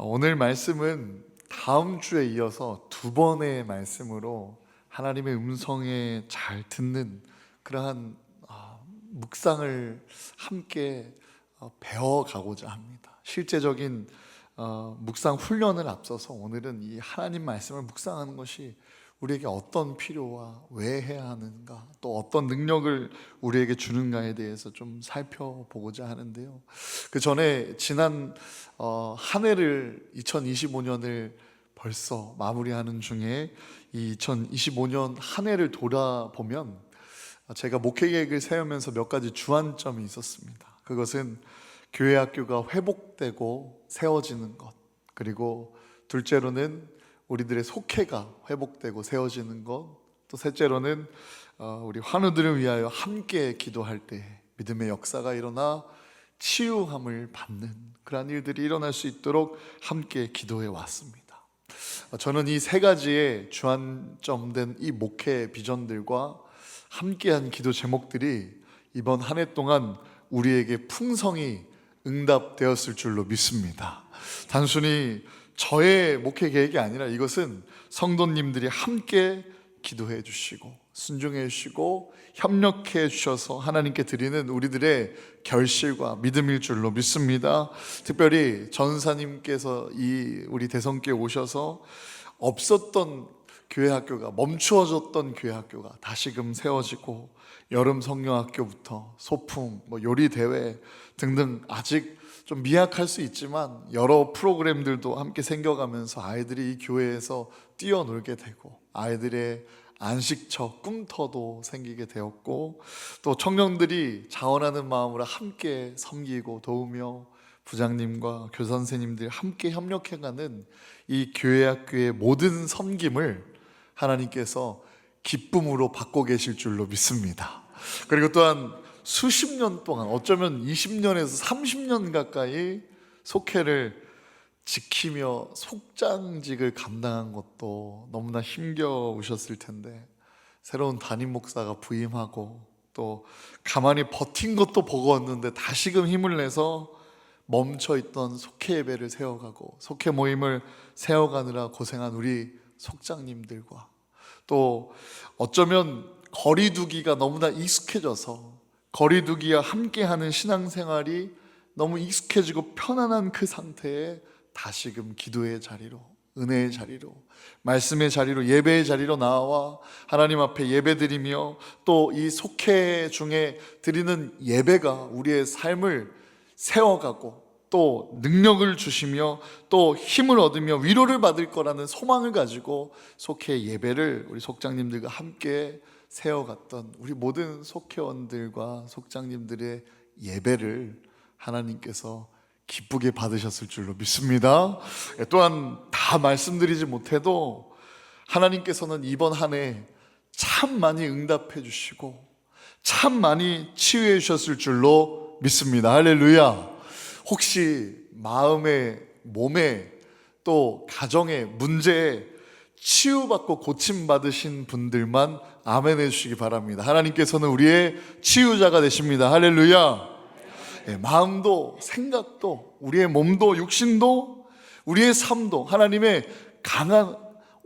오늘 말씀은 다음 주에 이어서 두 번의 말씀으로 하나님의 음성에 잘 듣는 그러한 묵상을 함께 배워가고자 합니다. 실제적인 묵상 훈련을 앞서서 오늘은 이 하나님 말씀을 묵상하는 것이 우리에게 어떤 필요와 왜 해야 하는가, 또 어떤 능력을 우리에게 주는가에 대해서 좀 살펴보고자 하는데요. 그 전에 지난 한 해를 2025년을 벌써 마무리하는 중에 이 2025년 한 해를 돌아보면 제가 목회 계획을 세우면서 몇 가지 주안점이 있었습니다. 그것은 교회 학교가 회복되고 세워지는 것, 그리고 둘째로는 우리들의 속회가 회복되고 세워지는 것, 또 셋째로는 우리 환우들을 위하여 함께 기도할 때 믿음의 역사가 일어나 치유함을 받는 그러한 일들이 일어날 수 있도록 함께 기도해 왔습니다. 저는 이 세 가지의 주안점된 이 목회 비전들과 함께한 기도 제목들이 이번 한 해 동안 우리에게 풍성히 응답되었을 줄로 믿습니다. 단순히 저의 목회 계획이 아니라 이것은 성도님들이 함께 기도해 주시고 순종해 주시고 협력해 주셔서 하나님께 드리는 우리들의 결실과 믿음일 줄로 믿습니다. 특별히 전사님께서 이 우리 대성교회 오셔서 없었던 교회 학교가, 멈추어졌던 교회 학교가 다시금 세워지고, 여름 성령학교부터 소풍, 요리 대회 등등 아직 좀 미약할 수 있지만 여러 프로그램들도 함께 생겨가면서 아이들이 이 교회에서 뛰어놀게 되고, 아이들의 안식처, 꿈터도 생기게 되었고, 또 청년들이 자원하는 마음으로 함께 섬기고 도우며 부장님과 교사 선생님들이 함께 협력해가는 이 교회 학교의 모든 섬김을 하나님께서 기쁨으로 받고 계실 줄로 믿습니다. 그리고 또한 수십 년 동안, 어쩌면 20년에서 30년 가까이 속회를 지키며 속장직을 감당한 것도 너무나 힘겨우셨을 텐데, 새로운 담임 목사가 부임하고 또 가만히 버틴 것도 버거웠는데 다시금 힘을 내서 멈춰있던 속회 예배를 세워가고 속회 모임을 세워가느라 고생한 우리 속장님들과, 또 어쩌면 거리두기가 너무나 익숙해져서 거리두기와 함께하는 신앙생활이 너무 익숙해지고 편안한 그 상태에 다시금 기도의 자리로, 은혜의 자리로, 말씀의 자리로, 예배의 자리로 나와 하나님 앞에 예배드리며, 또 이 속회 중에 드리는 예배가 우리의 삶을 세워가고 또 능력을 주시며 또 힘을 얻으며 위로를 받을 거라는 소망을 가지고 속회 예배를 우리 속장님들과 함께 세워갔던 우리 모든 속회원들과 속장님들의 예배를 하나님께서 기쁘게 받으셨을 줄로 믿습니다. 또한 다 말씀드리지 못해도 하나님께서는 이번 한 해 참 많이 응답해 주시고 참 많이 치유해 주셨을 줄로 믿습니다. 할렐루야. 혹시 마음에, 몸에, 또 가정의 문제에 치유받고 고침받으신 분들만 아멘 해주시기 바랍니다. 하나님께서는 우리의 치유자가 되십니다. 할렐루야. 마음도 생각도 우리의 몸도 육신도 우리의 삶도 하나님의 강한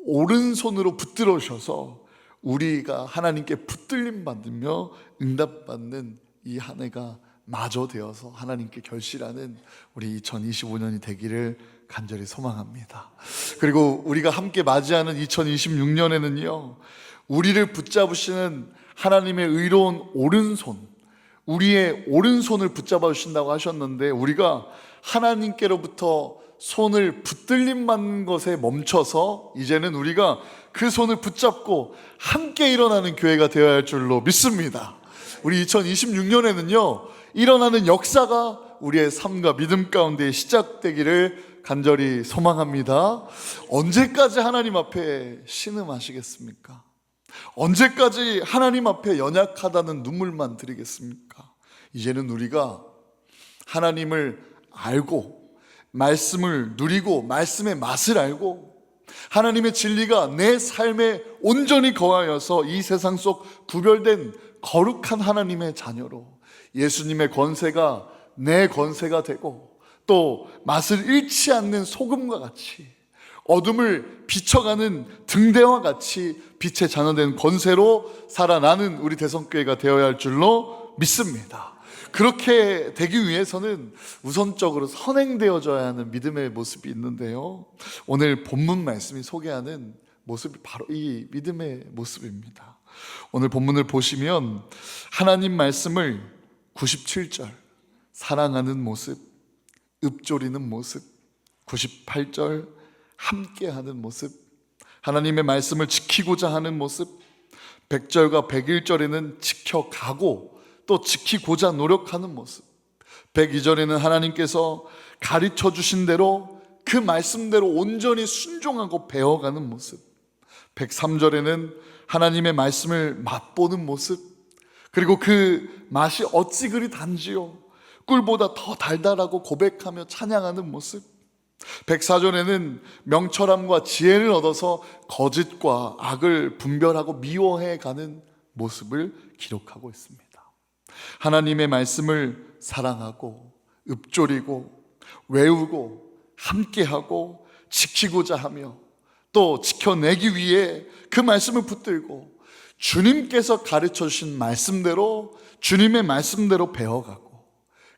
오른손으로 붙들어 주셔서 우리가 하나님께 붙들림 받으며 응답받는 이 한 해가 마저 되어서 하나님께 결실하는 우리 2025년이 되기를 간절히 소망합니다. 그리고 우리가 함께 맞이하는 2026년에는요 우리를 붙잡으시는 하나님의 의로운 오른손, 우리의 오른손을 붙잡아 주신다고 하셨는데, 우리가 하나님께로부터 손을 붙들림 받는 것에 멈춰서 이제는 우리가 그 손을 붙잡고 함께 일어나는 교회가 되어야 할 줄로 믿습니다. 우리 2026년에는요 일어나는 역사가 우리의 삶과 믿음 가운데 시작되기를 간절히 소망합니다. 언제까지 하나님 앞에 신음하시겠습니까? 언제까지 하나님 앞에 연약하다는 눈물만 드리겠습니까? 이제는 우리가 하나님을 알고 말씀을 누리고 말씀의 맛을 알고 하나님의 진리가 내 삶에 온전히 거하여서 이 세상 속 구별된 거룩한 하나님의 자녀로 예수님의 권세가 내 권세가 되고 또 맛을 잃지 않는 소금과 같이 어둠을 비춰가는 등대와 같이 빛의 자녀된 권세로 살아나는 우리 대성교회가 되어야 할 줄로 믿습니다. 그렇게 되기 위해서는 우선적으로 선행되어져야 하는 믿음의 모습이 있는데요, 오늘 본문 말씀이 소개하는 모습이 바로 이 믿음의 모습입니다. 오늘 본문을 보시면 하나님 말씀을 97절 사랑하는 모습, 읊조리는 모습, 98절 함께하는 모습, 하나님의 말씀을 지키고자 하는 모습, 100절과 101절에는 지켜가고 또 지키고자 노력하는 모습, 102절에는 하나님께서 가르쳐 주신 대로 그 말씀대로 온전히 순종하고 배워가는 모습, 103절에는 하나님의 말씀을 맛보는 모습, 그리고 그 맛이 어찌 그리 단지요 꿀보다 더 달달하고 고백하며 찬양하는 모습, 104절에는 명철함과 지혜를 얻어서 거짓과 악을 분별하고 미워해 가는 모습을 기록하고 있습니다. 하나님의 말씀을 사랑하고 읊조리고 외우고 함께하고 지키고자 하며 또 지켜내기 위해 그 말씀을 붙들고 주님께서 가르쳐 주신 말씀대로, 주님의 말씀대로 배워가고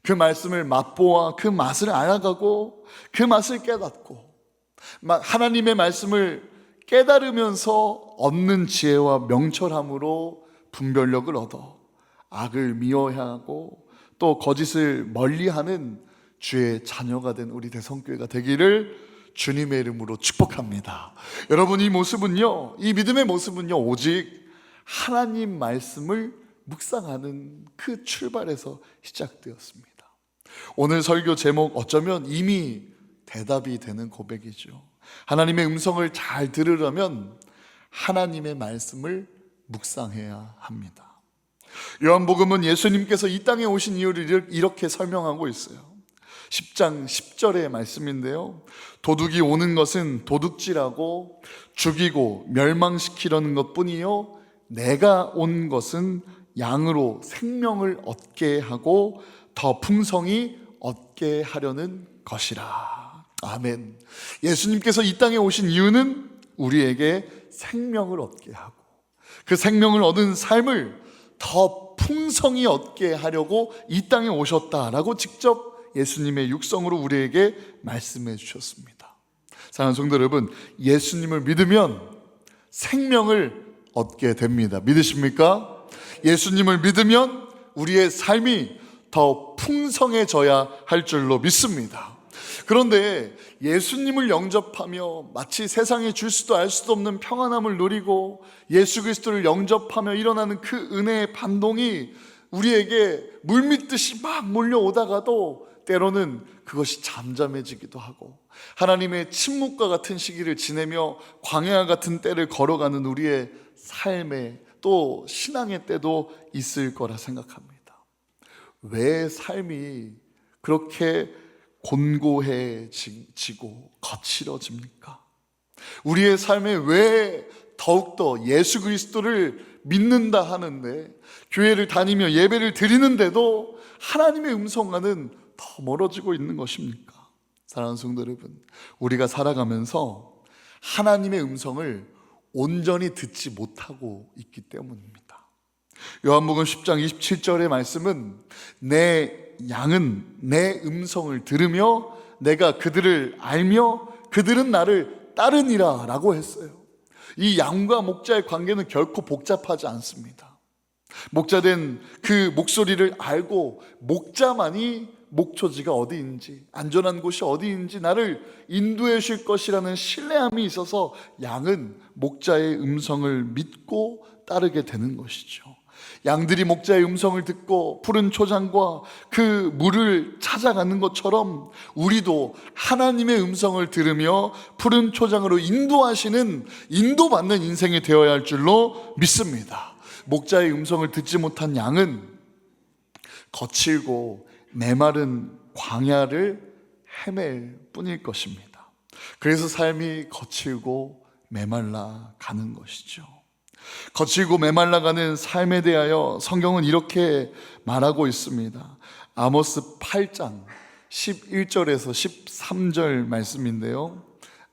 그 말씀을 맛보아 그 맛을 알아가고 그 맛을 깨닫고 하나님의 말씀을 깨달으면서 얻는 지혜와 명철함으로 분별력을 얻어 악을 미워하고 또 거짓을 멀리하는 주의 자녀가 된 우리 대성교회가 되기를 주님의 이름으로 축복합니다. 여러분, 이 모습은요, 이 믿음의 모습은요, 오직 하나님 말씀을 묵상하는 그 출발에서 시작되었습니다. 오늘 설교 제목 어쩌면 이미 대답이 되는 고백이죠. 하나님의 음성을 잘 들으려면 하나님의 말씀을 묵상해야 합니다. 요한복음은 예수님께서 이 땅에 오신 이유를 이렇게 설명하고 있어요. 10장 10절의 말씀인데요, 도둑이 오는 것은 도둑질하고 죽이고 멸망시키려는 것뿐이요 내가 온 것은 양으로 생명을 얻게 하고 더 풍성히 얻게 하려는 것이라. 아멘. 예수님께서 이 땅에 오신 이유는 우리에게 생명을 얻게 하고 그 생명을 얻은 삶을 더 풍성히 얻게 하려고 이 땅에 오셨다라고 직접 예수님의 육성으로 우리에게 말씀해 주셨습니다. 사랑하는 성도 여러분, 예수님을 믿으면 생명을 얻게 됩니다. 믿으십니까? 예수님을 믿으면 우리의 삶이 더 풍성해져야 할 줄로 믿습니다. 그런데 예수님을 영접하며 마치 세상에 줄 수도 알 수도 없는 평안함을 누리고 예수 그리스도를 영접하며 일어나는 그 은혜의 반동이 우리에게 물밀듯이 막 몰려오다가도 때로는 그것이 잠잠해지기도 하고 하나님의 침묵과 같은 시기를 지내며 광야 같은 때를 걸어가는 우리의 삶에 또 신앙의 때도 있을 거라 생각합니다. 왜 삶이 그렇게 곤고해지고 거칠어집니까? 우리의 삶에 왜 더욱더 예수 그리스도를 믿는다 하는데 교회를 다니며 예배를 드리는데도 하나님의 음성과는 더 멀어지고 있는 것입니까? 사랑하는 성도 여러분, 우리가 살아가면서 하나님의 음성을 온전히 듣지 못하고 있기 때문입니다. 요한복음 10장 27절의 말씀은 내 양은 내 음성을 들으며 내가 그들을 알며 그들은 나를 따르니라 라고 했어요. 이 양과 목자의 관계는 결코 복잡하지 않습니다. 목자된 그 목소리를 알고 목자만이 목초지가 어디인지 안전한 곳이 어디인지 나를 인도해 줄 것이라는 신뢰함이 있어서 양은 목자의 음성을 믿고 따르게 되는 것이죠. 양들이 목자의 음성을 듣고 푸른 초장과 그 물을 찾아가는 것처럼 우리도 하나님의 음성을 들으며 푸른 초장으로 인도하시는 인도받는 인생이 되어야 할 줄로 믿습니다. 목자의 음성을 듣지 못한 양은 거칠고 메마른 광야를 헤맬 뿐일 것입니다. 그래서 삶이 거칠고 메말라 가는 것이죠. 거칠고 메말라가는 삶에 대하여 성경은 이렇게 말하고 있습니다. 아모스 8장 11절에서 13절 말씀인데요.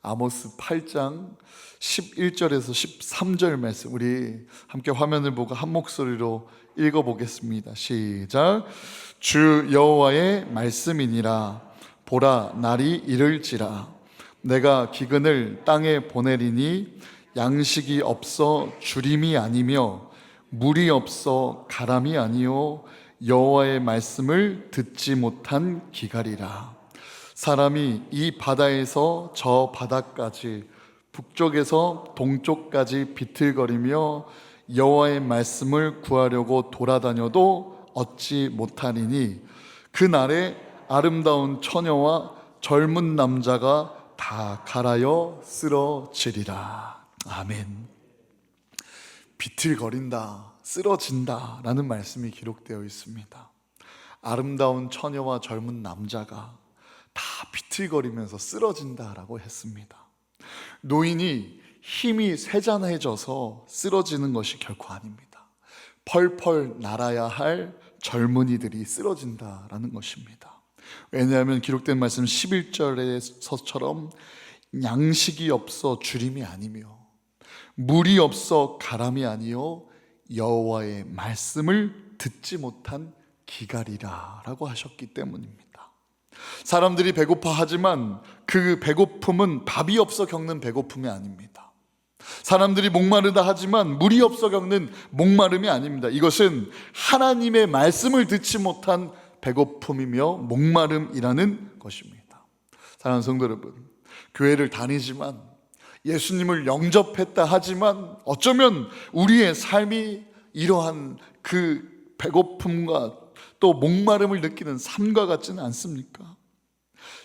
아모스 8장 11절에서 13절 말씀, 우리 함께 화면을 보고 한 목소리로 읽어보겠습니다. 시작. 주 여호와의 말씀이니라. 보라, 날이 이를지라. 내가 기근을 땅에 보내리니 양식이 없어 주림이 아니며 물이 없어 가람이 아니요 여호와의 말씀을 듣지 못한 기갈이라. 사람이 이 바다에서 저 바다까지, 북쪽에서 동쪽까지 비틀거리며 여호와의 말씀을 구하려고 돌아다녀도 얻지 못하리니 그날에 아름다운 처녀와 젊은 남자가 다 갈아여 쓰러지리라. 아멘. 비틀거린다, 쓰러진다 라는 말씀이 기록되어 있습니다. 아름다운 처녀와 젊은 남자가 다 비틀거리면서 쓰러진다라고 했습니다. 노인이 힘이 쇠잔해져서 쓰러지는 것이 결코 아닙니다. 펄펄 날아야 할 젊은이들이 쓰러진다라는 것입니다. 왜냐하면 기록된 말씀 11절에서처럼 양식이 없어 주림이 아니며 물이 없어 가람이 아니요 여호와의 말씀을 듣지 못한 기갈이라 라고 하셨기 때문입니다. 사람들이 배고파하지만 그 배고픔은 밥이 없어 겪는 배고픔이 아닙니다. 사람들이 목마르다 하지만 물이 없어 겪는 목마름이 아닙니다. 이것은 하나님의 말씀을 듣지 못한 배고픔이며 목마름이라는 것입니다. 사랑하는 성도 여러분, 교회를 다니지만 예수님을 영접했다 하지만 어쩌면 우리의 삶이 이러한 그 배고픔과 또 목마름을 느끼는 삶과 같지는 않습니까?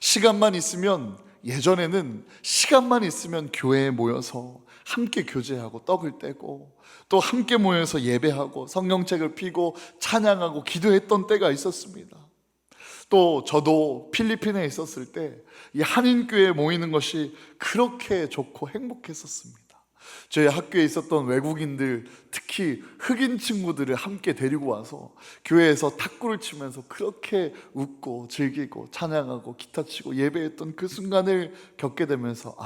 시간만 있으면, 예전에는 시간만 있으면 교회에 모여서 함께 교제하고 떡을 떼고 또 함께 모여서 예배하고 성경책을 펴고 찬양하고 기도했던 때가 있었습니다. 또 저도 필리핀에 있었을 때 이 한인교회에 모이는 것이 그렇게 좋고 행복했었습니다. 저희 학교에 있었던 외국인들, 특히 흑인 친구들을 함께 데리고 와서 교회에서 탁구를 치면서 그렇게 웃고 즐기고 찬양하고 기타 치고 예배했던 그 순간을 겪게 되면서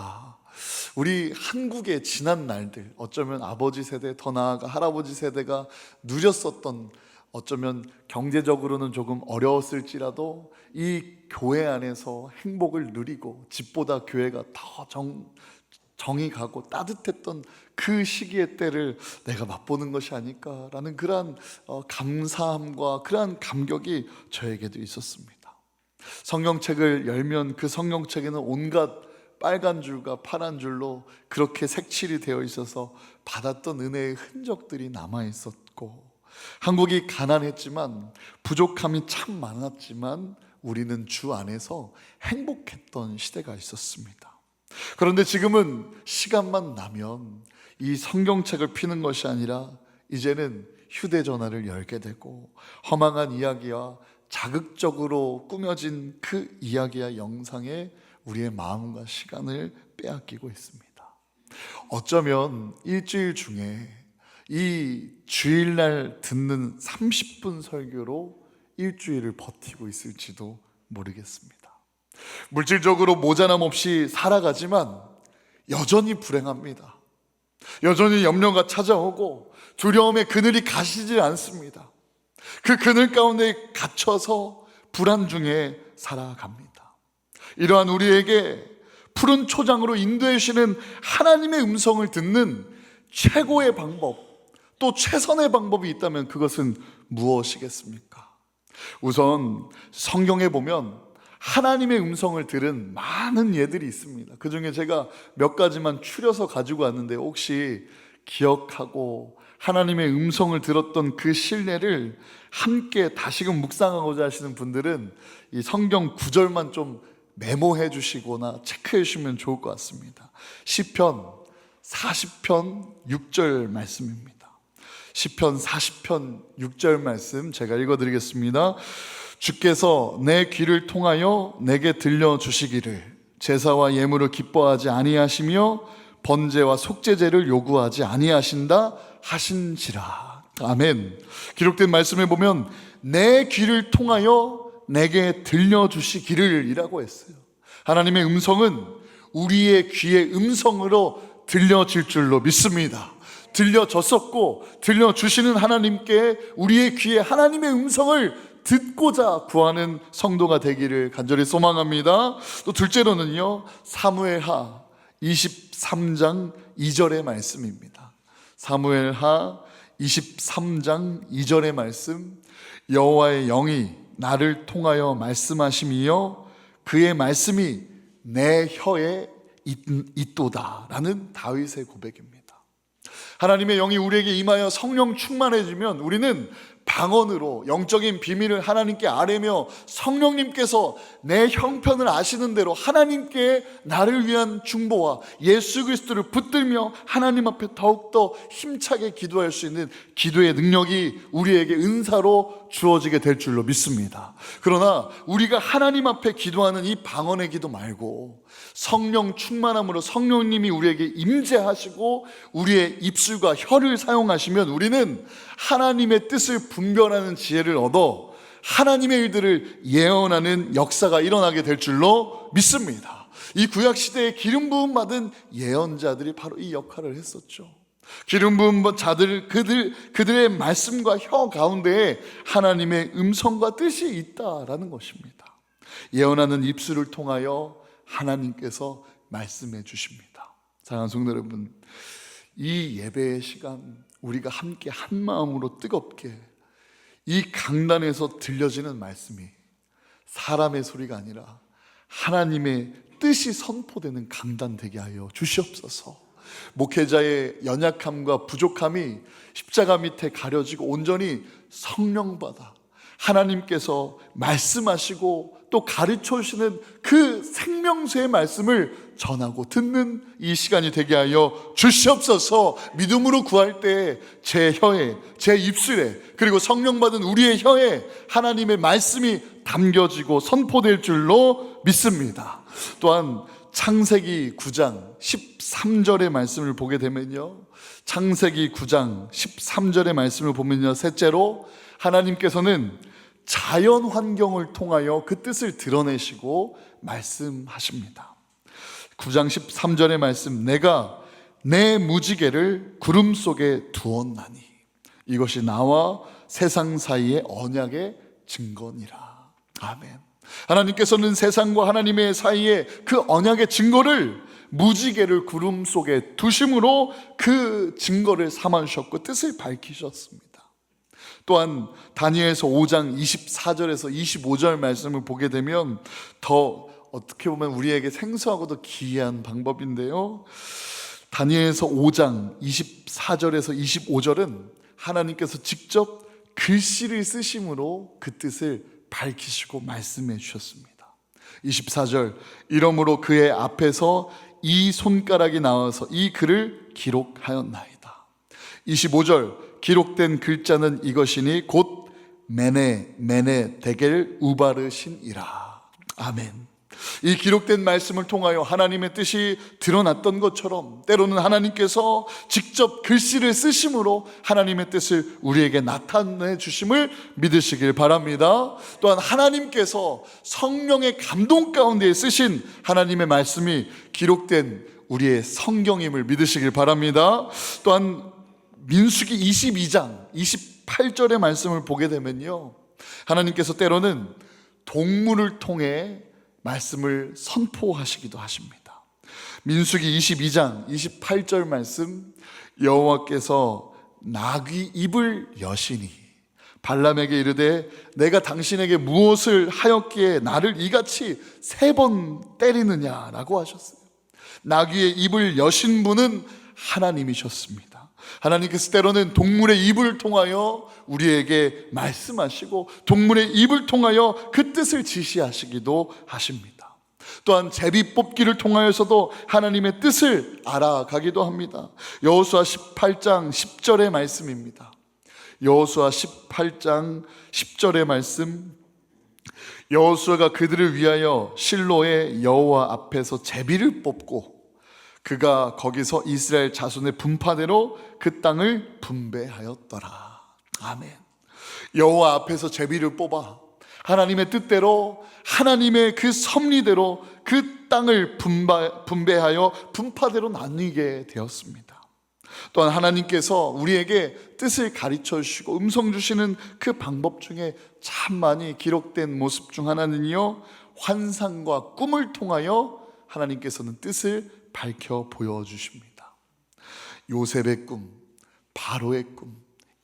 우리 한국의 지난 날들, 어쩌면 아버지 세대, 더 나아가 할아버지 세대가 누렸었던, 어쩌면 경제적으로는 조금 어려웠을지라도 이 교회 안에서 행복을 누리고 집보다 교회가 더 정이 가고 따뜻했던 그 시기의 때를 내가 맛보는 것이 아닐까라는 그러한 감사함과 그러한 감격이 저에게도 있었습니다. 성경책을 열면 그 성경책에는 온갖 빨간 줄과 파란 줄로 그렇게 색칠이 되어 있어서 받았던 은혜의 흔적들이 남아 있었고, 한국이 가난했지만 부족함이 참 많았지만 우리는 주 안에서 행복했던 시대가 있었습니다. 그런데 지금은 시간만 나면 이 성경책을 피는 것이 아니라 이제는 휴대전화를 열게 되고 허망한 이야기와 자극적으로 꾸며진 그 이야기와 영상에 우리의 마음과 시간을 빼앗기고 있습니다. 어쩌면 일주일 중에 이 주일날 듣는 30분 설교로 일주일을 버티고 있을지도 모르겠습니다. 물질적으로 모자람 없이 살아가지만 여전히 불행합니다. 여전히 염려가 찾아오고 두려움의 그늘이 가시지 않습니다. 그 그늘 가운데 갇혀서 불안 중에 살아갑니다. 이러한 우리에게 푸른 초장으로 인도해 주시는 하나님의 음성을 듣는 최고의 방법, 또 최선의 방법이 있다면 그것은 무엇이겠습니까? 우선 성경에 보면 하나님의 음성을 들은 많은 예들이 있습니다. 그 중에 제가 몇 가지만 추려서 가지고 왔는데, 혹시 기억하고 하나님의 음성을 들었던 그 신뢰를 함께 다시금 묵상하고자 하시는 분들은 이 성경 구절만 좀 메모해 주시거나 체크해 주시면 좋을 것 같습니다. 시편 40편 6절 말씀입니다. 시편 40편 6절 말씀 제가 읽어드리겠습니다. 주께서 내 귀를 통하여 내게 들려주시기를 제사와 예물을 기뻐하지 아니하시며 번제와 속죄제를 요구하지 아니하신다 하신지라. 아멘. 기록된 말씀에 보면 내 귀를 통하여 내게 들려주시기를 이라고 했어요. 하나님의 음성은 우리의 귀의 음성으로 들려질 줄로 믿습니다. 들려졌었고 들려주시는 하나님께 우리의 귀에 하나님의 음성을 듣고자 구하는 성도가 되기를 간절히 소망합니다. 또 둘째로는요, 사무엘하 23장 2절의 말씀입니다. 사무엘하 23장 2절의 말씀, 여호와의 영이 나를 통하여 말씀하심이여 그의 말씀이 내 혀에 있도다 라는 다윗의 고백입니다. 하나님의 영이 우리에게 임하여 성령 충만해지면 우리는 방언으로 영적인 비밀을 하나님께 아뢰며 성령님께서 내 형편을 아시는 대로 하나님께 나를 위한 중보와 예수 그리스도를 붙들며 하나님 앞에 더욱더 힘차게 기도할 수 있는 기도의 능력이 우리에게 은사로 주어지게 될 줄로 믿습니다. 그러나 우리가 하나님 앞에 기도하는 이 방언의 기도 말고 성령 충만함으로 성령님이 우리에게 임재하시고 우리의 입술과 혀를 사용하시면 우리는 하나님의 뜻을 분별하는 지혜를 얻어 하나님의 일들을 예언하는 역사가 일어나게 될 줄로 믿습니다. 이 구약시대에 기름 부음 받은 예언자들이 바로 이 역할을 했었죠. 기름 부음 자들 그들의 말씀과 혀 가운데에 하나님의 음성과 뜻이 있다라는 것입니다. 예언하는 입술을 통하여 하나님께서 말씀해 주십니다. 사랑하는 성도 여러분, 이 예배의 시간 우리가 함께 한 마음으로 뜨겁게 이 강단에서 들려지는 말씀이 사람의 소리가 아니라 하나님의 뜻이 선포되는 강단 되게 하여 주시옵소서. 목회자의 연약함과 부족함이 십자가 밑에 가려지고 온전히 성령받아 하나님께서 말씀하시고 또 가르쳐 주시는 그 생명수의 말씀을 전하고 듣는 이 시간이 되게 하여 주시옵소서. 믿음으로 구할 때 제 혀에, 제 입술에, 그리고 성령 받은 우리의 혀에 하나님의 말씀이 담겨지고 선포될 줄로 믿습니다. 또한 창세기 9장 13절의 말씀을 보게 되면요, 창세기 9장 13절의 말씀을 보면요, 셋째로 하나님께서는 자연 환경을 통하여 그 뜻을 드러내시고 말씀하십니다. 9장 13절의 말씀, 내가 내 무지개를 구름 속에 두었나니 이것이 나와 세상 사이의 언약의 증거니라. 아멘. 하나님께서는 세상과 하나님의 사이에 그 언약의 증거를 무지개를 구름 속에 두심으로 그 증거를 삼아주셨고 뜻을 밝히셨습니다. 또한 다니엘서 5장 24절에서 25절 말씀을 보게 되면 더 어떻게 보면 우리에게 생소하고도 기이한 방법인데요, 다니엘서 5장 24절에서 25절은 하나님께서 직접 글씨를 쓰심으로 그 뜻을 밝히시고 말씀해 주셨습니다. 24절, 이러므로 그의 앞에서 이 손가락이 나와서 이 글을 기록하였나이다. 25절, 기록된 글자는 이것이니 곧 메네 데겔 우바르신이라. 아멘. 이 기록된 말씀을 통하여 하나님의 뜻이 드러났던 것처럼 때로는 하나님께서 직접 글씨를 쓰심으로 하나님의 뜻을 우리에게 나타내 주심을 믿으시길 바랍니다. 또한 하나님께서 성령의 감동 가운데 쓰신 하나님의 말씀이 기록된 우리의 성경임을 믿으시길 바랍니다. 또한 민수기 22장 28절의 말씀을 보게 되면요, 하나님께서 때로는 동물을 통해 말씀을 선포하시기도 하십니다. 민수기 22장 28절 말씀, 여호와께서 나귀 입을 여시니 발람에게 이르되 내가 당신에게 무엇을 하였기에 나를 이같이 3번 때리느냐라고 하셨어요. 나귀의 입을 여신 분은 하나님이셨습니다. 하나님께서 때로는 동물의 입을 통하여 우리에게 말씀하시고 동물의 입을 통하여 그 뜻을 지시하시기도 하십니다. 또한 제비 뽑기를 통하여서도 하나님의 뜻을 알아가기도 합니다. 여호수아 18장 10절의 말씀입니다. 여호수아 18장 10절의 말씀, 여호수아가 그들을 위하여 실로의 여호와 앞에서 제비를 뽑고 그가 거기서 이스라엘 자손의 분파대로 그 땅을 분배하였더라. 아멘. 여호와 앞에서 제비를 뽑아 하나님의 뜻대로, 하나님의 그 섭리대로 그 땅을 분배하여 분파대로 나뉘게 되었습니다. 또한 하나님께서 우리에게 뜻을 가르쳐 주시고 음성 주시는 그 방법 중에 참 많이 기록된 모습 중 하나는요, 환상과 꿈을 통하여 하나님께서는 뜻을 밝혀 보여주십니다. 요셉의 꿈, 바로의 꿈,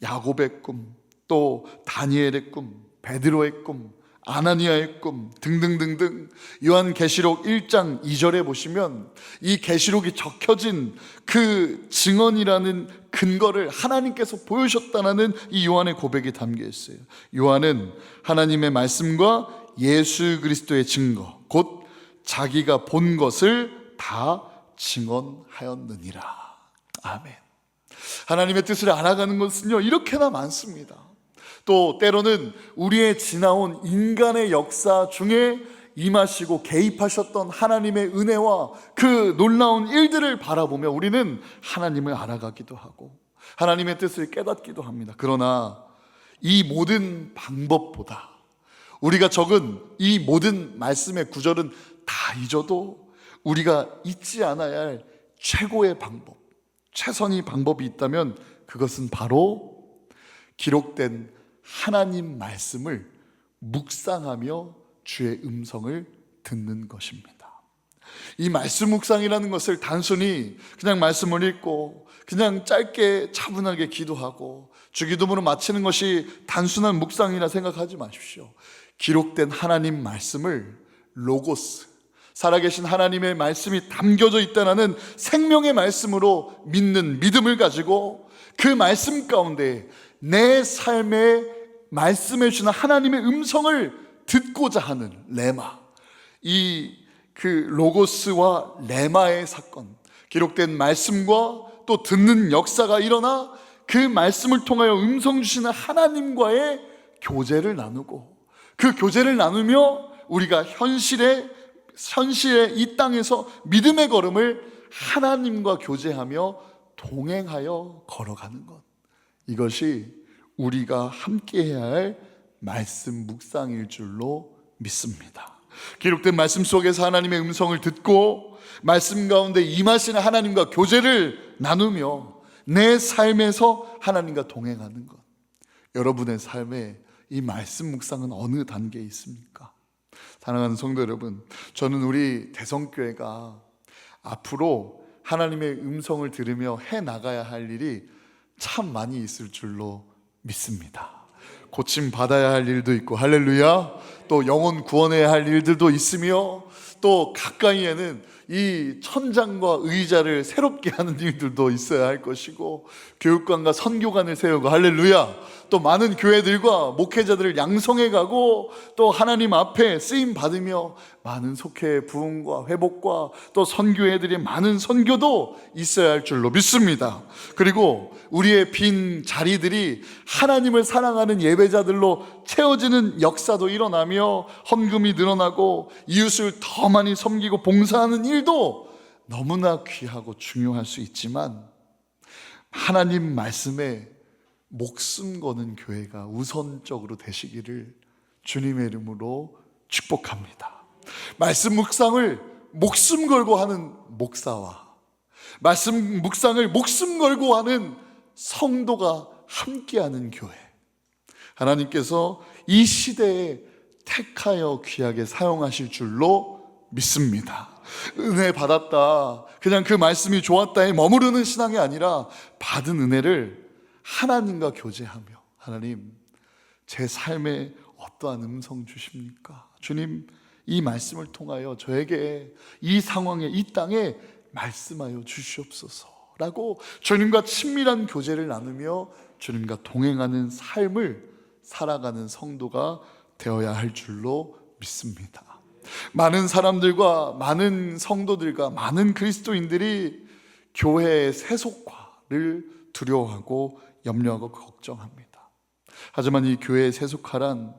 야곱의 꿈, 또 다니엘의 꿈, 베드로의 꿈, 아나니아의 꿈 등등등등, 요한계시록 1장 2절에 보시면 이 계시록이 적혀진 그 증언이라는 근거를 하나님께서 보여주셨다는 이 요한의 고백이 담겨 있어요. 요한은 하나님의 말씀과 예수 그리스도의 증거, 곧 자기가 본 것을 다 증언하였느니라. 아멘. 하나님의 뜻을 알아가는 것은요, 이렇게나 많습니다. 또 때로는 우리의 지나온 인간의 역사 중에 임하시고 개입하셨던 하나님의 은혜와 그 놀라운 일들을 바라보며 우리는 하나님을 알아가기도 하고 하나님의 뜻을 깨닫기도 합니다. 그러나 이 모든 방법보다 우리가 적은 이 모든 말씀의 구절은 다 잊어도 우리가 잊지 않아야 할 최고의 방법, 최선의 방법이 있다면 그것은 바로 기록된 하나님 말씀을 묵상하며 주의 음성을 듣는 것입니다. 이 말씀 묵상이라는 것을 단순히 그냥 말씀을 읽고 그냥 짧게 차분하게 기도하고 주기도문을 마치는 것이 단순한 묵상이라 생각하지 마십시오. 기록된 하나님 말씀을 로고스, 살아계신 하나님의 말씀이 담겨져 있다는 생명의 말씀으로 믿는 믿음을 가지고 그 말씀 가운데 내 삶에 말씀해 주시는 하나님의 음성을 듣고자 하는 레마, 그 로고스와 레마의 사건, 기록된 말씀과 또 듣는 역사가 일어나 그 말씀을 통하여 음성 주시는 하나님과의 교제를 나누고 그 교제를 나누며 우리가 현실의 이 땅에서 믿음의 걸음을 하나님과 교제하며 동행하여 걸어가는 것, 이것이 우리가 함께 해야 할 말씀 묵상일 줄로 믿습니다. 기록된 말씀 속에서 하나님의 음성을 듣고 말씀 가운데 임하시는 하나님과 교제를 나누며 내 삶에서 하나님과 동행하는 것, 여러분의 삶에 이 말씀 묵상은 어느 단계에 있습니까? 사랑하는 성도 여러분, 저는 우리 대성교회가 앞으로 하나님의 음성을 들으며 해나가야 할 일이 참 많이 있을 줄로 믿습니다. 고침 받아야 할 일도 있고, 할렐루야, 또 영혼 구원해야 할 일들도 있으며, 또 가까이에는 이 천장과 의자를 새롭게 하는 일들도 있어야 할 것이고, 교육관과 선교관을 세우고, 할렐루야, 또 많은 교회들과 목회자들을 양성해 가고 또 하나님 앞에 쓰임 받으며 많은 속회 부흥과 회복과 또 선교회들의 많은 선교도 있어야 할 줄로 믿습니다. 그리고 우리의 빈 자리들이 하나님을 사랑하는 예배자들로 채워지는 역사도 일어나며 헌금이 늘어나고 이웃을 더 많이 섬기고 봉사하는 일도 너무나 귀하고 중요할 수 있지만, 하나님 말씀에 목숨 거는 교회가 우선적으로 되시기를 주님의 이름으로 축복합니다. 말씀 묵상을 목숨 걸고 하는 목사와 말씀 묵상을 목숨 걸고 하는 성도가 함께하는 교회, 하나님께서 이 시대에 택하여 귀하게 사용하실 줄로 믿습니다. 은혜 받았다, 그냥 그 말씀이 좋았다에 머무르는 신앙이 아니라 받은 은혜를 하나님과 교제하며, 하나님, 제 삶에 어떠한 음성 주십니까? 주님, 이 말씀을 통하여 저에게 이 상황에, 이 땅에 말씀하여 주시옵소서 라고 주님과 친밀한 교제를 나누며 주님과 동행하는 삶을 살아가는 성도가 되어야 할 줄로 믿습니다. 많은 사람들과 많은 성도들과 많은 그리스도인들이 교회의 세속화를 두려워하고 염려하고 걱정합니다. 하지만 이 교회의 세속화란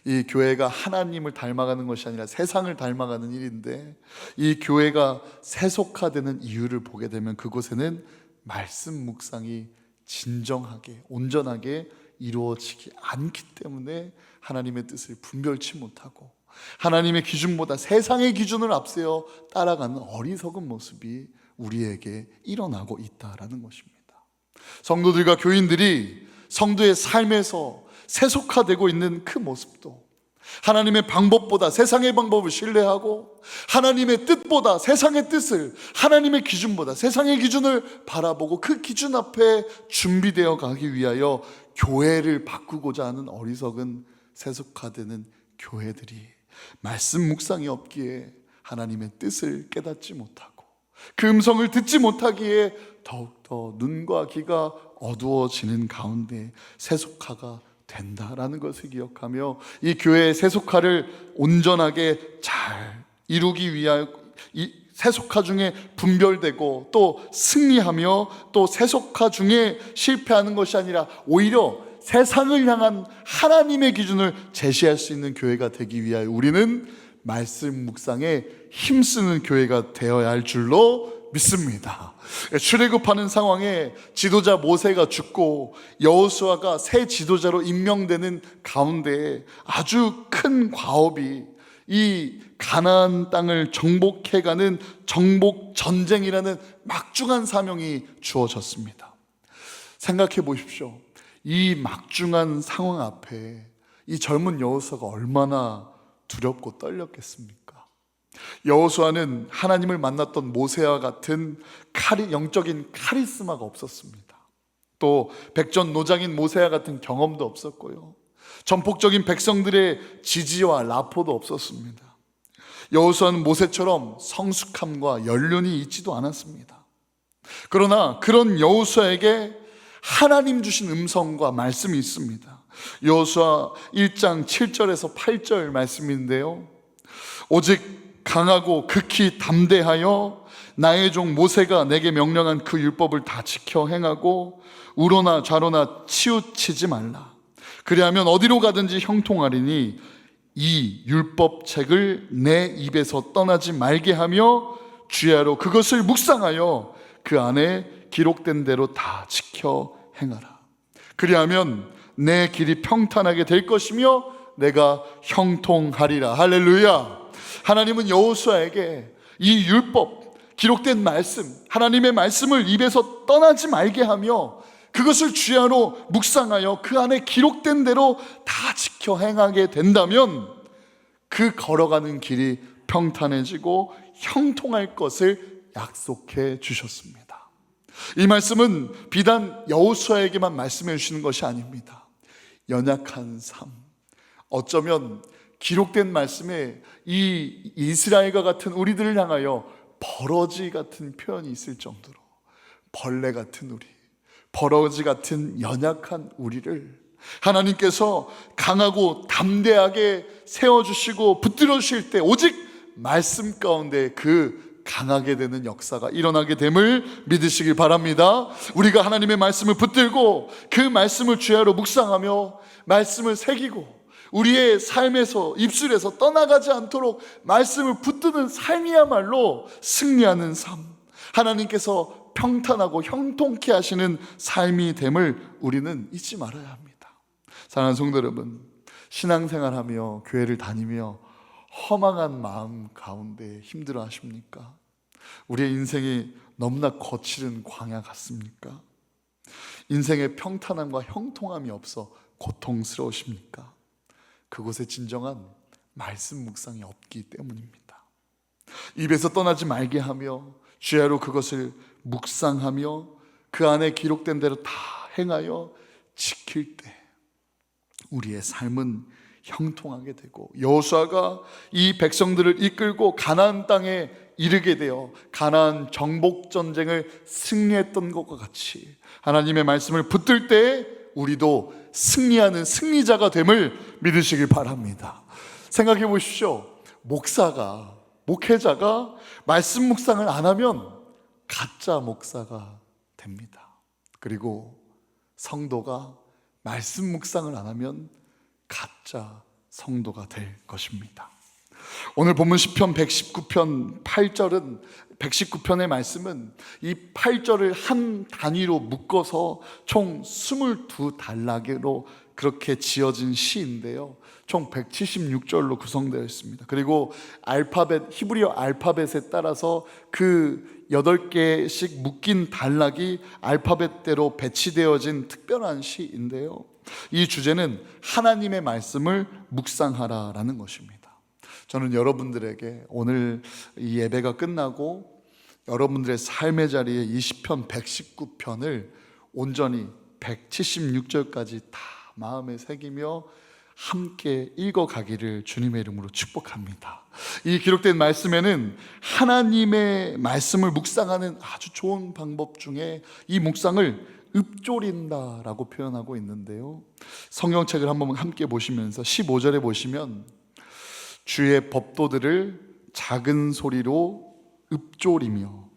이 교회가 하나님을 닮아가는 것이 아니라 세상을 닮아가는 일인데, 이 교회가 세속화되는 이유를 보게 되면 그곳에는 말씀 묵상이 진정하게 온전하게 이루어지지 않기 때문에 하나님의 뜻을 분별치 못하고 하나님의 기준보다 세상의 기준을 앞세워 따라가는 어리석은 모습이 우리에게 일어나고 있다라는 것입니다. 성도들과 교인들이 성도의 삶에서 세속화되고 있는 그 모습도 하나님의 방법보다 세상의 방법을 신뢰하고 하나님의 뜻보다 세상의 뜻을, 하나님의 기준보다 세상의 기준을 바라보고 그 기준 앞에 준비되어 가기 위하여 교회를 바꾸고자 하는 어리석은 세속화되는 교회들이 말씀 묵상이 없기에 하나님의 뜻을 깨닫지 못하고 그 음성을 듣지 못하기에 더욱더 눈과 귀가 어두워지는 가운데 세속화가 된다라는 것을 기억하며 이 교회의 세속화를 온전하게 잘 이루기 위하여 이 세속화 중에 분별되고 또 승리하며 또 세속화 중에 실패하는 것이 아니라 오히려 세상을 향한 하나님의 기준을 제시할 수 있는 교회가 되기 위하여 우리는 말씀 묵상에 힘쓰는 교회가 되어야 할 줄로 믿습니다. 출애굽하는 상황에 지도자 모세가 죽고 여호수아가 새 지도자로 임명되는 가운데 아주 큰 과업이 이 가나안 땅을 정복해가는 정복 전쟁이라는 막중한 사명이 주어졌습니다. 생각해 보십시오. 이 막중한 상황 앞에 이 젊은 여호수아가 얼마나 두렵고 떨렸겠습니까? 여호수아는 하나님을 만났던 모세와 같은 영적인 카리스마가 없었습니다. 또 백전노장인 모세와 같은 경험도 없었고요, 전폭적인 백성들의 지지와 라포도 없었습니다. 여호수아는 모세처럼 성숙함과 연륜이 있지도 않았습니다. 그러나 그런 여호수아에게 하나님 주신 음성과 말씀이 있습니다. 여호수아 1장 7절에서 8절 말씀인데요, 오직 강하고 극히 담대하여 나의 종 모세가 내게 명령한 그 율법을 다 지켜 행하고 우로나 좌로나 치우치지 말라. 그리하면 어디로 가든지 형통하리니 이 율법책을 내 입에서 떠나지 말게 하며 주야로 그것을 묵상하여 그 안에 기록된 대로 다 지켜 행하라. 그리하면 내 길이 평탄하게 될 것이며 내가 형통하리라. 할렐루야. 하나님은 여호수아에게 이 율법, 기록된 말씀, 하나님의 말씀을 입에서 떠나지 말게 하며 그것을 주야로 묵상하여 그 안에 기록된 대로 다 지켜 행하게 된다면 그 걸어가는 길이 평탄해지고 형통할 것을 약속해 주셨습니다. 이 말씀은 비단 여호수아에게만 말씀해 주시는 것이 아닙니다. 연약한 삶, 어쩌면 기록된 말씀에 이 이스라엘과 같은 우리들을 향하여 버러지 같은 표현이 있을 정도로 벌레 같은 우리, 버러지 같은 연약한 우리를 하나님께서 강하고 담대하게 세워주시고 붙들어 주실 때 오직 말씀 가운데 그 강하게 되는 역사가 일어나게 됨을 믿으시길 바랍니다. 우리가 하나님의 말씀을 붙들고 그 말씀을 주야로 묵상하며 말씀을 새기고 우리의 삶에서 입술에서 떠나가지 않도록 말씀을 붙드는 삶이야말로 승리하는 삶, 하나님께서 평탄하고 형통케 하시는 삶이 됨을 우리는 잊지 말아야 합니다. 사랑하는 성도 여러분, 신앙생활하며 교회를 다니며 허망한 마음 가운데 힘들어 하십니까? 우리의 인생이 너무나 거칠은 광야 같습니까? 인생의 평탄함과 형통함이 없어 고통스러우십니까? 그곳에 진정한 말씀 묵상이 없기 때문입니다. 입에서 떠나지 말게 하며 주야로 그것을 묵상하며 그 안에 기록된 대로 다 행하여 지킬 때 우리의 삶은 형통하게 되고 여호수아가 이 백성들을 이끌고 가나안 땅에 이르게 되어 가나안 정복 전쟁을 승리했던 것과 같이 하나님의 말씀을 붙들 때 우리도 승리하는 승리자가 됨을 믿으시길 바랍니다. 생각해 보십시오. 목회자가 말씀 묵상을 안 하면 가짜 목사가 됩니다. 그리고 성도가 말씀 묵상을 안 하면 가짜 성도가 될 것입니다. 오늘 본문 시편 119편 8절은 119편의 말씀은 이 8절을 한 단위로 묶어서 총 22단락으로 그렇게 지어진 시인데요, 총 176절로 구성되어 있습니다. 그리고 히브리어 알파벳에 따라서 그 8개씩 묶인 단락이 알파벳대로 배치되어진 특별한 시인데요, 이 주제는 하나님의 말씀을 묵상하라라는 것입니다. 저는 여러분들에게 오늘 이 예배가 끝나고 여러분들의 삶의 자리에 이 시편 119편을 온전히 176절까지 다 마음에 새기며 함께 읽어가기를 주님의 이름으로 축복합니다. 이 기록된 말씀에는 하나님의 말씀을 묵상하는 아주 좋은 방법 중에 이 묵상을 읊조린다라고 표현하고 있는데요, 성경책을 한번 함께 보시면서 15절에 보시면 주의 법도들을 작은 소리로 읊조리며,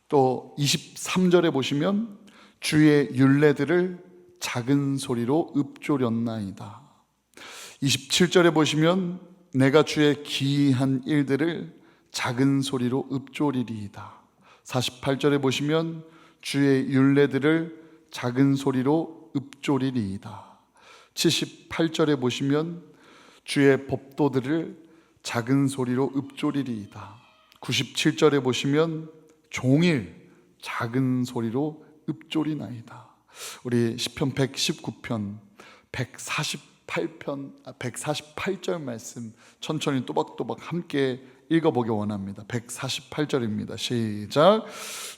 또 23절에 보시면 주의 율례들을 작은 소리로 읊조렸나이다. 27절에 보시면 내가 주의 기이한 일들을 작은 소리로 읊조리리이다. 48절에 보시면 주의 율례들을 작은 소리로 읊조리리이다. 78절에 보시면 주의 법도들을 작은 소리로 읊조리리이다. 97절에 보시면 종일 작은 소리로 읊조리나이다. 우리 시편 119편 148절 말씀 천천히 또박또박 함께 읽어보기 원합니다. 148절입니다. 시작.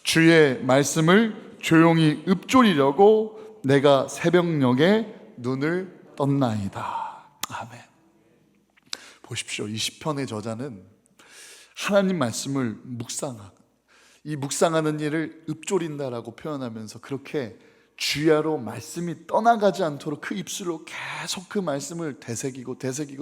주의 말씀을 조용히 읊조리려고 내가 새벽녘에 눈을 떴나이다. 아멘. 보십시오. 이 시편의 저자는 하나님 말씀을 이 묵상하는 일을 읊조린다라고 표현하면서 그렇게 주야로 말씀이 떠나가지 않도록 그 입술로 계속 그 말씀을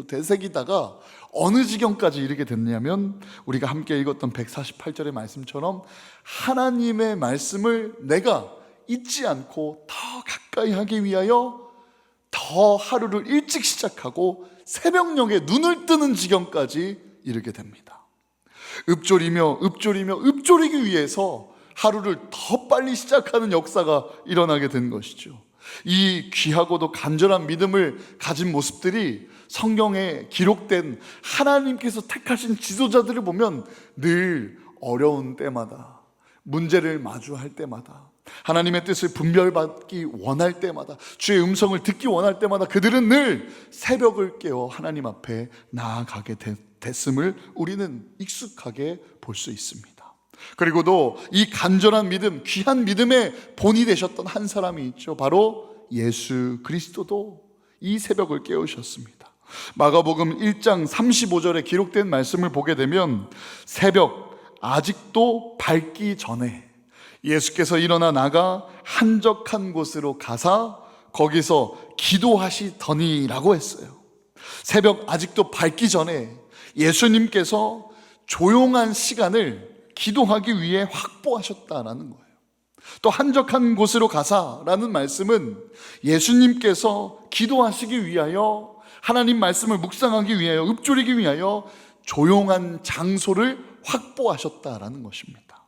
되새기다가 어느 지경까지 이르게 됐냐면, 우리가 함께 읽었던 148절의 말씀처럼 하나님의 말씀을 내가 잊지 않고 더 가까이 하기 위하여 더 하루를 일찍 시작하고 새벽녘에 눈을 뜨는 지경까지 이르게 됩니다. 읊조리기 위해서 하루를 더 빨리 시작하는 역사가 일어나게 된 것이죠. 이 귀하고도 간절한 믿음을 가진 모습들이 성경에 기록된 하나님께서 택하신 지도자들을 보면 늘 어려운 때마다, 문제를 마주할 때마다, 하나님의 뜻을 분별받기 원할 때마다, 주의 음성을 듣기 원할 때마다 그들은 늘 새벽을 깨어 하나님 앞에 나아가게 됐음을 우리는 익숙하게 볼 수 있습니다. 그리고도 이 간절한 믿음, 귀한 믿음의 본이 되셨던 한 사람이 있죠. 바로 예수 그리스도도 이 새벽을 깨우셨습니다. 마가복음 1장 35절에 기록된 말씀을 보게 되면 새벽 아직도 밝기 전에 예수께서 일어나 나가 한적한 곳으로 가사 거기서 기도하시더니라고 했어요. 새벽 아직도 밝기 전에 예수님께서 조용한 시간을 기도하기 위해 확보하셨다라는 거예요. 또 한적한 곳으로 가사라는 말씀은 예수님께서 기도하시기 위하여, 하나님 말씀을 묵상하기 위하여, 읊조리기 위하여 조용한 장소를 확보하셨다라는 것입니다.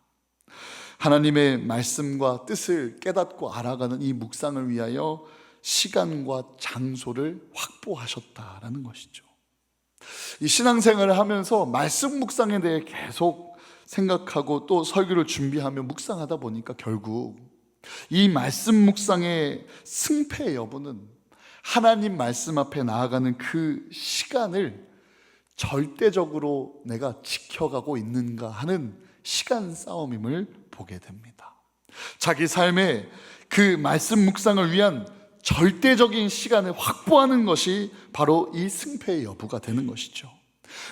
하나님의 말씀과 뜻을 깨닫고 알아가는 이 묵상을 위하여 시간과 장소를 확보하셨다라는 것이죠. 이 신앙생활을 하면서 말씀 묵상에 대해 계속 생각하고 또 설교를 준비하며 묵상하다 보니까 결국 이 말씀 묵상의 승패의 여부는 하나님 말씀 앞에 나아가는 그 시간을 절대적으로 내가 지켜가고 있는가 하는 시간 싸움임을 보게 됩니다. 자기 삶에 그 말씀 묵상을 위한 절대적인 시간을 확보하는 것이 바로 이 승패의 여부가 되는 것이죠.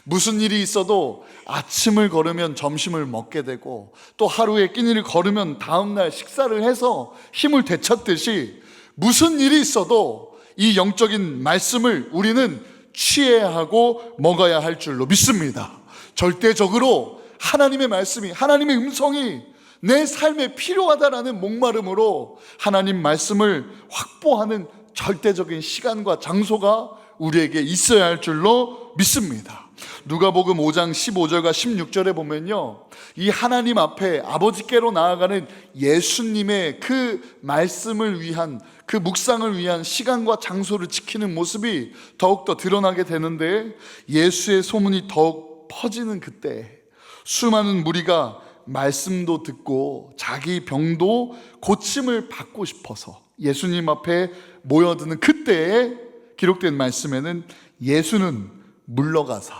무슨 일이 있어도 아침을 걸으면 점심을 먹게 되고 또 하루의 끼니를 걸으면 다음날 식사를 해서 힘을 되찾듯이 무슨 일이 있어도 이 영적인 말씀을 우리는 취해야 하고 먹어야 할 줄로 믿습니다. 절대적으로 하나님의 말씀이, 하나님의 음성이 내 삶에 필요하다라는 목마름으로 하나님 말씀을 확보하는 절대적인 시간과 장소가 우리에게 있어야 할 줄로 믿습니다. 누가복음 5장 15절과 16절에 보면요, 이 하나님 앞에 아버지께로 나아가는 예수님의 그 말씀을 위한, 그 묵상을 위한 시간과 장소를 지키는 모습이 더욱더 드러나게 되는데, 예수의 소문이 더욱 퍼지는 그때 수많은 무리가 말씀도 듣고 자기 병도 고침을 받고 싶어서 예수님 앞에 모여드는 그때에 기록된 말씀에는 예수는 물러가사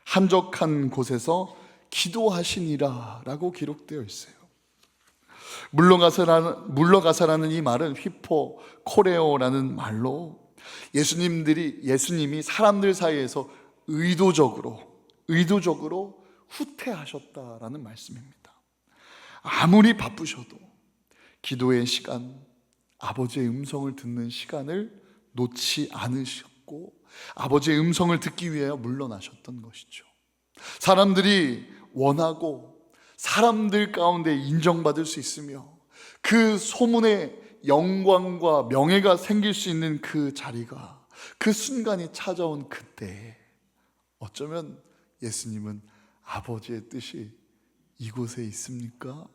한적한 곳에서 기도하시니라 라고 기록되어 있어요. 물러가사라는 이 말은 휘포코레오라는 말로 예수님이 사람들 사이에서 의도적으로 후퇴하셨다라는 말씀입니다. 아무리 바쁘셔도 기도의 시간, 아버지의 음성을 듣는 시간을 놓지 않으셨고 아버지의 음성을 듣기 위하여 물러나셨던 것이죠. 사람들이 원하고 사람들 가운데 인정받을 수 있으며 그 소문에 영광과 명예가 생길 수 있는 그 자리가, 그 순간이 찾아온 그때 어쩌면 예수님은 아버지의 뜻이 이곳에 있습니까?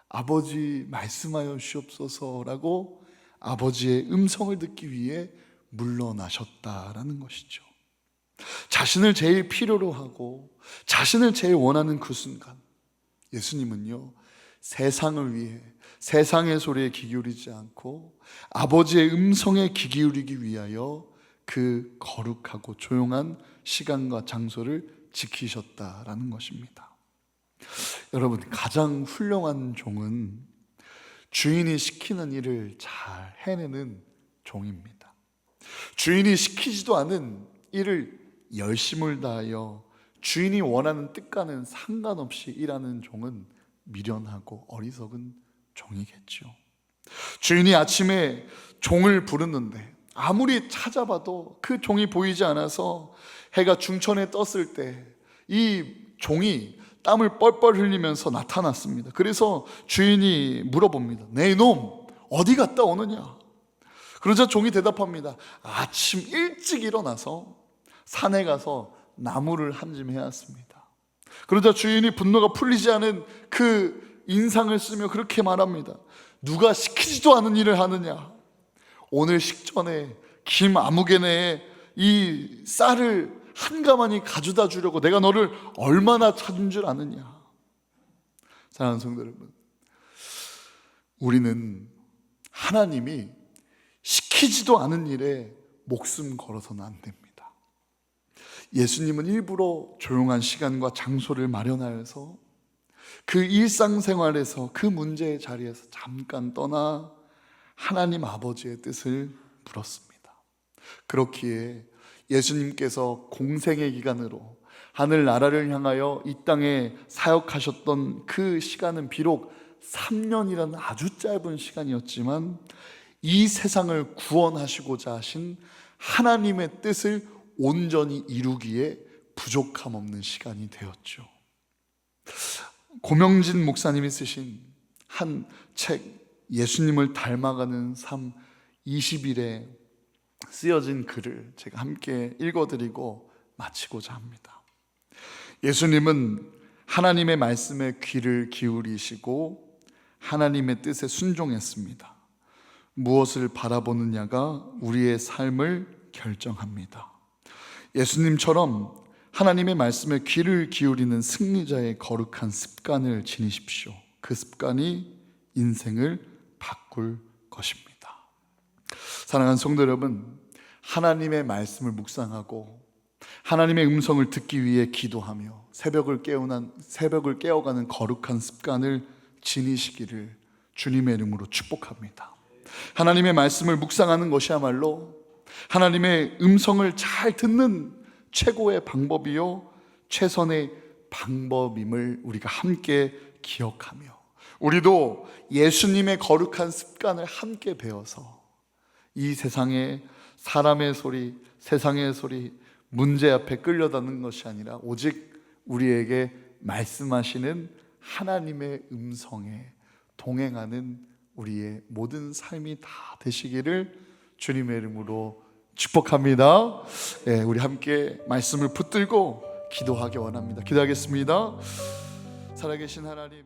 아버지 말씀하여 주옵소서라고 아버지의 음성을 듣기 위해 물러나셨다라는 것이죠. 자신을 제일 필요로 하고 자신을 제일 원하는 그 순간, 예수님은요, 세상을 위해 세상의 소리에 귀 기울이지 않고 아버지의 음성에 귀 기울이기 위하여 그 거룩하고 조용한 시간과 장소를 지키셨다라는 것입니다. 여러분, 가장 훌륭한 종은 주인이 시키는 일을 잘 해내는 종입니다. 주인이 시키지도 않은 일을 열심을 다하여 주인이 원하는 뜻과는 상관없이 일하는 종은 미련하고 어리석은 종이겠죠. 주인이 아침에 종을 부르는데 아무리 찾아봐도 그 종이 보이지 않아서 해가 중천에 떴을 때 이 종이 땀을 뻘뻘 흘리면서 나타났습니다. 그래서 주인이 물어봅니다. 내 이놈 어디 갔다 오느냐? 그러자 종이 대답합니다. 아침 일찍 일어나서 산에 가서 나무를 한 짐 해왔습니다. 그러자 주인이 분노가 풀리지 않은 그 인상을 쓰며 그렇게 말합니다. 누가 시키지도 않은 일을 하느냐? 오늘 식전에 김 아무개네에 이 쌀을 한가마니 가져다 주려고 내가 너를 얼마나 찾은 줄 아느냐? 사랑하는 성도 여러분, 우리는 하나님이 시키지도 않은 일에 목숨 걸어서는 안 됩니다. 예수님은 일부러 조용한 시간과 장소를 마련하여서 그 일상생활에서 그 문제의 자리에서 잠깐 떠나 하나님 아버지의 뜻을 물었습니다. 그렇기에 예수님께서 공생의 기간으로 하늘나라를 향하여 이 땅에 사역하셨던 그 시간은 비록 3년이라는 아주 짧은 시간이었지만 이 세상을 구원하시고자 하신 하나님의 뜻을 온전히 이루기에 부족함 없는 시간이 되었죠. 고명진 목사님이 쓰신 한 책, 예수님을 닮아가는 삶 20일에 쓰여진 글을 제가 함께 읽어드리고 마치고자 합니다. 예수님은 하나님의 말씀에 귀를 기울이시고 하나님의 뜻에 순종했습니다. 무엇을 바라보느냐가 우리의 삶을 결정합니다. 예수님처럼 하나님의 말씀에 귀를 기울이는 승리자의 거룩한 습관을 지니십시오. 그 습관이 인생을 바꿀 것입니다. 사랑하는 성도 여러분, 하나님의 말씀을 묵상하고 하나님의 음성을 듣기 위해 기도하며 새벽을 깨어가는 거룩한 습관을 지니시기를 주님의 이름으로 축복합니다. 하나님의 말씀을 묵상하는 것이야말로 하나님의 음성을 잘 듣는 최고의 방법이요 최선의 방법임을 우리가 함께 기억하며 우리도 예수님의 거룩한 습관을 함께 배워서 이 세상에 사람의 소리, 세상의 소리, 문제 앞에 끌려다니는 것이 아니라 오직 우리에게 말씀하시는 하나님의 음성에 동행하는 우리의 모든 삶이 다 되시기를 주님의 이름으로 축복합니다. 예, 우리 함께 말씀을 붙들고 기도하기 원합니다. 기도하겠습니다. 살아계신 하나님,